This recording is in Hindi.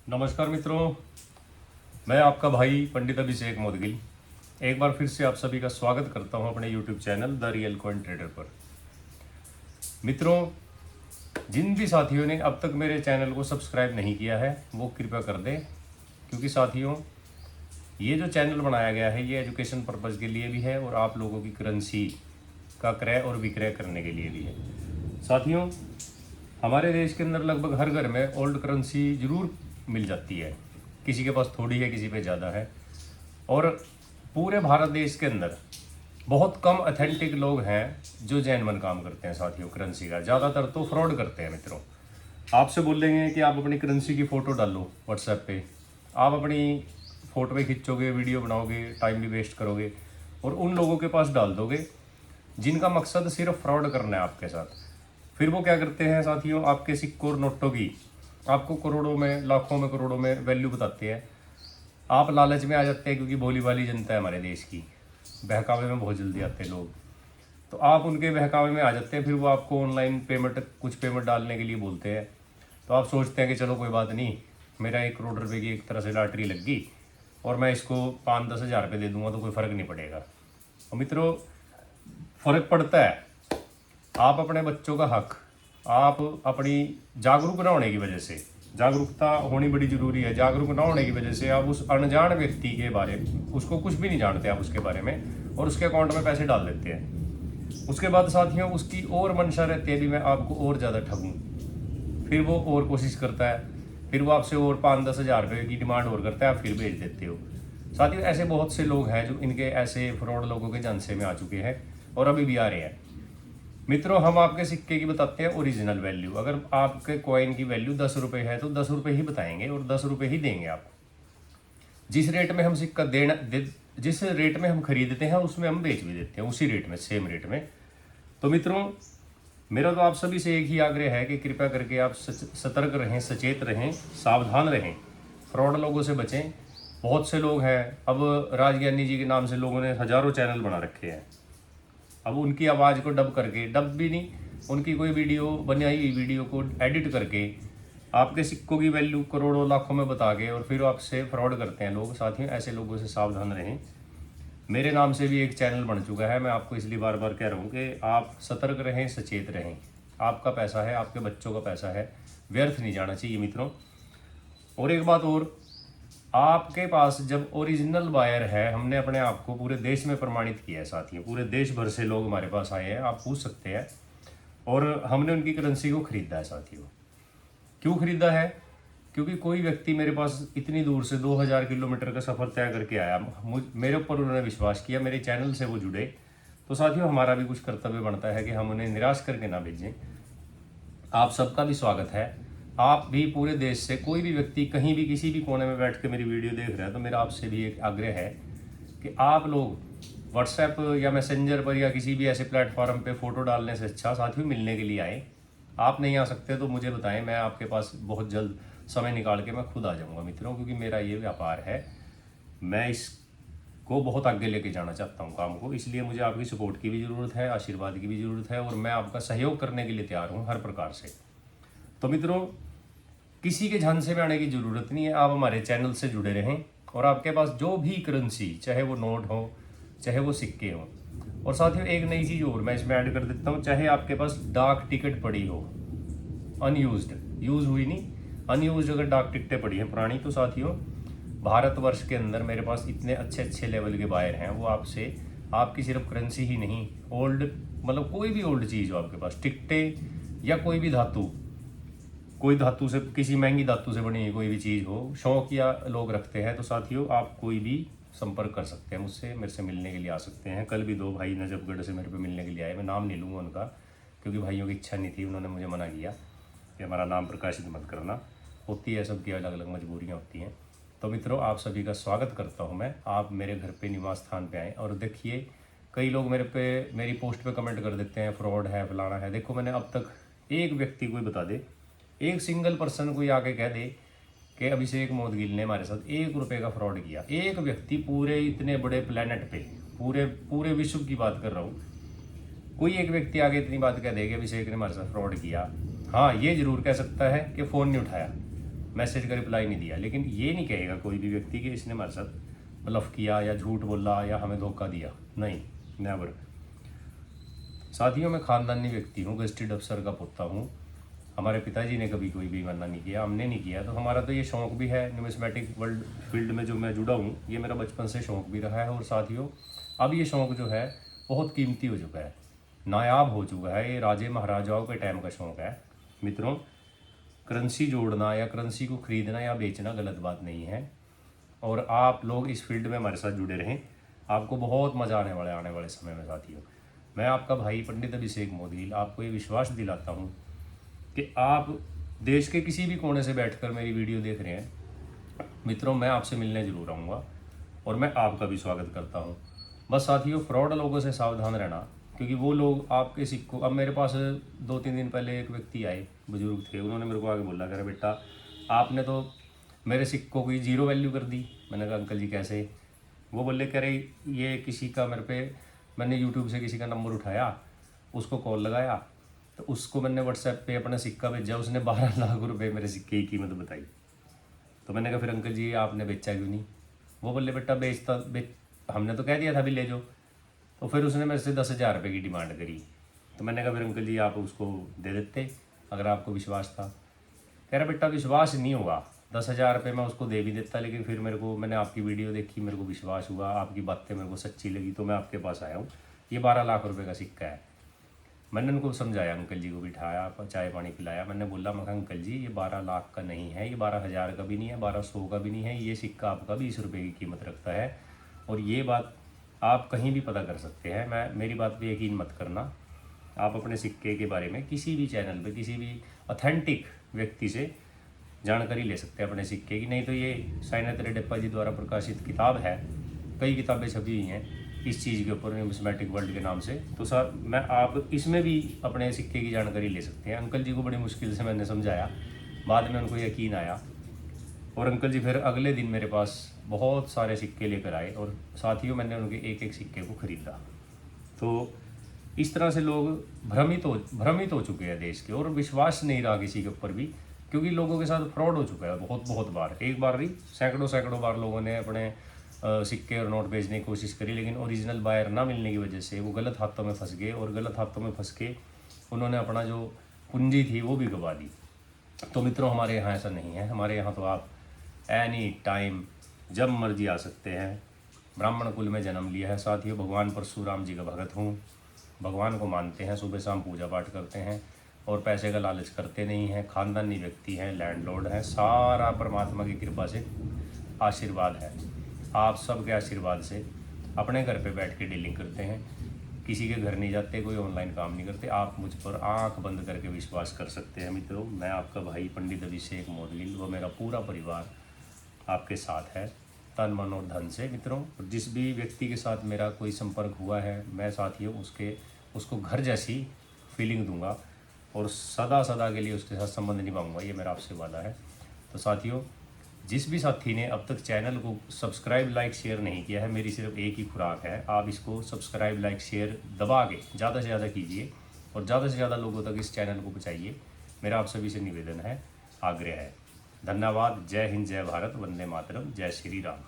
नमस्कार मित्रों, मैं आपका भाई पंडित अभिषेक मोदगिल एक बार फिर से आप सभी का स्वागत करता हूं अपने YouTube channel the real coin trader पर। मित्रों, जिन भी साथियों ने अब तक मेरे चैनल को सब्सक्राइब नहीं किया है वो कृपया कर दें, क्योंकि साथियों ये जो चैनल बनाया गया है ये एजुकेशन पर्पज़ के लिए भी है और आप लोगों की करेंसी का क्रय और विक्रय करने के लिए भी है। साथियों, हमारे देश के अंदर लगभग हर घर में ओल्ड करेंसी ज़रूर मिल जाती है। किसी के पास थोड़ी है, किसी पे ज़्यादा है। और पूरे भारत देश के अंदर बहुत कम ऑथेंटिक लोग हैं जो जेन्युइन काम करते हैं साथियों करेंसी का। ज़्यादातर तो फ्रॉड करते हैं। मित्रों, आपसे बोलेंगे कि आप अपनी करेंसी की फ़ोटो डालो व्हाट्सएप पे, आप अपनी फ़ोटो पे खींचोगे, वीडियो बनाओगे, टाइम भी वेस्ट करोगे और उन लोगों के पास डाल दोगे जिनका मकसद सिर्फ फ्रॉड करना है आपके साथ। फिर वो क्या करते हैं साथियों, आपके सिक्कों और नोटों की आपको करोड़ों में, लाखों में, करोड़ों में वैल्यू बताते हैं। आप लालच में आ जाते हैं, क्योंकि भोली भाली जनता है हमारे देश की, बहकावे में बहुत जल्दी आते हैं लोग। तो आप उनके बहकावे में आ जाते हैं। फिर वो आपको ऑनलाइन पेमेंट, कुछ पेमेंट डालने के लिए बोलते हैं। तो आप सोचते हैं कि चलो कोई बात नहीं, मेरा 1 करोड़ रुपए की एक तरह से लॉटरी लग गई और मैं इसको 5-10 हज़ार रुपये दे दूंगा तो कोई फ़र्क नहीं पड़ेगा। और मित्रों, फ़र्क पड़ता है। आप अपने बच्चों का हक, आप अपनी जागरूक ना होने की वजह से, जागरूकता होनी बड़ी ज़रूरी है, जागरूक ना होने की वजह से आप उस अनजान व्यक्ति के बारे में, उसको कुछ भी नहीं जानते आप उसके बारे में, और उसके अकाउंट में पैसे डाल देते हैं। उसके बाद साथियों उसकी और मंशा रहती है भी मैं आपको और ज़्यादा ठगूँ। फिर वो और कोशिश करता है, फिर वो आपसे और 5-10 हज़ार रुपये की डिमांड और करता है, आप फिर भेज देते हो। साथियों ऐसे बहुत से लोग हैं जो इनके ऐसे फ्रॉड लोगों के झांसे में आ चुके हैं और अभी भी आ रहे हैं। मित्रों, हम आपके सिक्के की बताते हैं ओरिजिनल वैल्यू। अगर आपके कॉइन की वैल्यू 10 रुपये है तो 10 रुपये ही बताएंगे और 10 रुपये ही देंगे आपको। जिस रेट में हम सिक्का जिस रेट में हम खरीदते हैं उसमें हम बेच भी देते हैं, उसी रेट में, सेम रेट में। तो मित्रों, मेरा तो आप सभी से एक ही आग्रह है कि कृपया करके आप सतर्क रहें, सचेत रहें, सावधान रहें, फ्रॉड लोगों से बचें। बहुत से लोग हैं, अब राजज्ञानी जी के नाम से लोगों ने हज़ारों चैनल बना रखे हैं। अब उनकी आवाज़ को डब करके, डब भी नहीं, उनकी कोई वीडियो, बनाई हुई वीडियो को एडिट करके आपके सिक्कों की वैल्यू करोड़ों लाखों में बता के और फिर आपसे फ्रॉड करते हैं लोग। साथियों ऐसे लोगों से सावधान रहें। मेरे नाम से भी एक चैनल बन चुका है, मैं आपको इसलिए बार बार कह रहा हूँ कि आप सतर्क रहें, सचेत रहें। आपका पैसा है, आपके बच्चों का पैसा है, व्यर्थ नहीं जाना चाहिए मित्रों। और एक बात और, आपके पास जब ओरिजिनल बायर है, हमने अपने आप को पूरे देश में प्रमाणित किया है साथियों, पूरे देश भर से लोग हमारे पास आए हैं, आप पूछ सकते हैं, और हमने उनकी करेंसी को खरीदा है साथियों। क्यों खरीदा है? क्योंकि कोई व्यक्ति मेरे पास इतनी दूर से 2000 किलोमीटर का सफ़र तय करके आया, मेरे ऊपर उन्होंने विश्वास किया, मेरे चैनल से वो जुड़े। तो साथियों हमारा भी कुछ कर्तव्य बनता है कि हम उन्हें निराश करके ना भेजें। आप सबका भी स्वागत है। आप भी पूरे देश से, कोई भी व्यक्ति कहीं भी किसी भी कोने में बैठ के मेरी वीडियो देख रहा है, तो मेरा आपसे भी एक आग्रह है कि आप लोग व्हाट्सएप या मैसेंजर पर या किसी भी ऐसे प्लेटफॉर्म पे फ़ोटो डालने से अच्छा साथियों मिलने के लिए आए। आप नहीं आ सकते तो मुझे बताएं, मैं आपके पास बहुत जल्द समय निकाल के मैं खुद आ जाऊँगा मित्रों, क्योंकि मेरा ये व्यापार है, मैं इसको बहुत आगे लेके जाना चाहता हूँ काम को। इसलिए मुझे आपकी सपोर्ट की भी ज़रूरत है, आशीर्वाद की भी ज़रूरत है, और मैं आपका सहयोग करने के लिए तैयार हूँ हर प्रकार से। तो मित्रों, किसी के झांसे में आने की ज़रूरत नहीं है, आप हमारे चैनल से जुड़े रहें और आपके पास जो भी करेंसी, चाहे वो नोट हो, चाहे वो सिक्के हों। और साथियों एक नई चीज़ और मैं इसमें ऐड कर देता हूँ, चाहे आपके पास डाक टिकट पड़ी हो, अनयूज्ड, यूज़ हुई नहीं, अनयूज्ड अगर डाक टिकटें पड़ी हैं पुरानी, तो साथियों भारतवर्ष के अंदर मेरे पास इतने अच्छे अच्छे लेवल के बायर हैं, वो आपसे, आपकी सिर्फ करेंसी ही नहीं, ओल्ड, मतलब कोई भी ओल्ड चीज़ हो आपके पास, टिकटें या कोई भी धातु, कोई धातु से, किसी महंगी धातु से बनी कोई भी चीज़ हो, शौक या लोग रखते हैं, तो साथियों आप कोई भी संपर्क कर सकते हैं मुझसे, मेरे से मिलने के लिए आ सकते हैं। कल भी 2 भाई नजफगढ़ से मेरे पे मिलने के लिए आए, मैं नाम नहीं लूँगा उनका, क्योंकि भाइयों की इच्छा नहीं थी, उन्होंने मुझे मना किया कि हमारा नाम प्रकाशित मत करना। होती है, सबकी अलग अलग मजबूरियाँ होती हैं। तो मित्रों, आप सभी का स्वागत करता हूँ मैं, आप मेरे घर पे निवास स्थान पे आएँ। और देखिए, कई लोग मेरी पोस्ट पे कमेंट कर देते हैं फ्रॉड है, फलाना है। देखो, मैंने अब तक एक व्यक्ति को बता दे, एक सिंगल पर्सन कोई आके कह दे कि अभिषेक मोदगिल ने हमारे साथ 1 रुपये का फ्रॉड किया, एक व्यक्ति पूरे इतने बड़े प्लेनेट पे, पूरे विश्व की बात कर रहा हूँ, कोई एक व्यक्ति आगे इतनी बात कह दे कि अभिषेक ने हमारे साथ फ्रॉड किया। हाँ, ये जरूर कह सकता है कि फ़ोन नहीं उठाया, मैसेज का रिप्लाई नहीं दिया, लेकिन ये नहीं कहेगा कोई भी व्यक्ति कि इसने हमारे साथ ब्लफ किया या झूठ बोला या हमें धोखा दिया, नहीं, नेवर। साथियों, मैं खानदानी व्यक्ति हूँ, गजटेड अफसर का पुत्र हूँ। हमारे पिताजी ने कभी कोई बेईमानी नहीं किया, हमने नहीं किया। तो हमारा तो ये शौक़ भी है, न्यूमिस्मेटिक वर्ल्ड फील्ड में जो मैं जुड़ा हूँ, ये मेरा बचपन से शौक़ भी रहा है। और साथियों, अब ये शौक़ जो है बहुत कीमती हो चुका है, नायाब हो चुका है। ये राजे महाराजाओं के टाइम का शौक़ है। मित्रों, करेंसी जोड़ना या करेंसी को ख़रीदना या बेचना गलत बात नहीं है। और आप लोग इस फील्ड में हमारे साथ जुड़े रहें, आपको बहुत मज़ा आने वाले समय में। साथियों, मैं आपका भाई पंडित अभिषेक मोदगिल आपको ये विश्वास दिलाता हूँ कि आप देश के किसी भी कोने से बैठकर मेरी वीडियो देख रहे हैं। मित्रों, मैं आपसे मिलने ज़रूर आऊँगा और मैं आपका भी स्वागत करता हूँ। बस साथियों, फ्रॉड लोगों से सावधान रहना, क्योंकि वो लोग आपके सिक्कों, अब मेरे पास 2-3 दिन पहले एक व्यक्ति आए, बुजुर्ग थे, उन्होंने मेरे को आगे बोला, कह रहे बेटा आपने तो मेरे सिक्कों की 0 वैल्यू कर दी। मैंने कहा अंकल जी कैसे? वो बोले, कह रहे ये किसी का मैंने यूट्यूब से किसी का नंबर उठाया, उसको कॉल लगाया, तो उसको मैंने व्हाट्सएप पे अपना सिक्का भेजा, उसने 12 लाख रुपए मेरे सिक्के की कीमत बताई। तो मैंने कहा फिर अंकल जी आपने बेचा क्यों नहीं? वो बोले बेटा हमने तो कह दिया था भी ले जाओ। तो फिर उसने मेरे से 10,000 रुपये की डिमांड करी। तो मैंने कहा फिर अंकल जी आप उसको दे देते अगर आपको विश्वास था। कह रहा बेटा विश्वास नहीं होगा, 10,000 रुपये मैं उसको दे भी देता, लेकिन फिर मैंने आपकी वीडियो देखी, मेरे को विश्वास हुआ, आपकी बातें मेरे को सच्ची लगी, तो मैं आपके पास आया हूँ। ये 12 लाख रुपये का सिक्का है। मैंने उनको समझाया, अंकल जी को बिठाया, चाय पानी पिलाया। मैंने बोला, मैं अंकल जी ये 12 लाख का नहीं है, ये 12,000 का भी नहीं है, 1200 का भी नहीं है, ये सिक्का आपका 20 रुपये की कीमत रखता है। और ये बात आप कहीं भी पता कर सकते हैं। मेरी बात पे यकीन मत करना। आप अपने सिक्के के बारे में किसी भी चैनल पे किसी भी ऑथेंटिक व्यक्ति से जानकारी ले सकते हैं अपने सिक्के की। नहीं तो ये साइनाथ रेड्डप्पा जी द्वारा प्रकाशित किताब है, कई किताबें छपी हुई हैं इस चीज़ के ऊपर, न्यूमिस्मेटिक वर्ल्ड के नाम से। तो सर आप इसमें भी अपने सिक्के की जानकारी ले सकते हैं। अंकल जी को बड़ी मुश्किल से मैंने समझाया, बाद में उनको यकीन आया, और अंकल जी फिर अगले दिन मेरे पास बहुत सारे सिक्के लेकर आए, और साथियों मैंने उनके एक एक सिक्के को ख़रीदा। तो इस तरह से लोग भ्रमित हो चुके हैं देश के, और विश्वास नहीं रहा किसी के ऊपर भी, क्योंकि लोगों के साथ फ्रॉड हो चुका है बहुत बार। एक बार नहीं, सैकड़ों बार लोगों ने अपने सिक्के और नोट बेचने की कोशिश करी, लेकिन ओरिजिनल बायर ना मिलने की वजह से वो गलत हाथों में फंस गए, और गलत हाथों में फंस के उन्होंने अपना जो पूंजी थी वो भी गंवा दी। तो मित्रों, हमारे यहाँ ऐसा नहीं है। हमारे यहाँ तो आप एनी टाइम जब मर्जी आ सकते हैं। ब्राह्मण कुल में जन्म लिया है। साथियों, भगवान परशुराम जी का भगत हूँ, भगवान को मानते हैं, सुबह शाम पूजा पाठ करते हैं, और पैसे का लालच करते नहीं हैं। खानदानी व्यक्ति हैं, लैंडलॉर्ड हैं, सारा परमात्मा की कृपा से आशीर्वाद है। आप सबके आशीर्वाद से अपने घर पे बैठ के डीलिंग करते हैं, किसी के घर नहीं जाते, कोई ऑनलाइन काम नहीं करते। आप मुझ पर आंख बंद करके विश्वास कर सकते हैं। मित्रों, मैं आपका भाई पंडित अभिषेक मोदगिल व मेरा पूरा परिवार आपके साथ है, तन मन और धन से। मित्रों, जिस भी व्यक्ति के साथ मेरा कोई संपर्क हुआ है, मैं साथियों उसको घर जैसी फीलिंग दूंगा, और सदा के लिए उसके साथ संबंध निभाऊंगा, ये मेरा आपसे वादा है। तो साथियों, जिस भी साथी ने अब तक चैनल को सब्सक्राइब, लाइक, शेयर नहीं किया है, मेरी सिर्फ एक ही खुराक है, आप इसको सब्सक्राइब, लाइक, शेयर दबा के ज़्यादा से ज़्यादा कीजिए, और ज़्यादा से ज़्यादा लोगों तक इस चैनल को पहुँचाइए। मेरा आप सभी से निवेदन है, आग्रह है। धन्यवाद। जय हिंद, जय भारत, वंदे मातरम, जय श्री राम।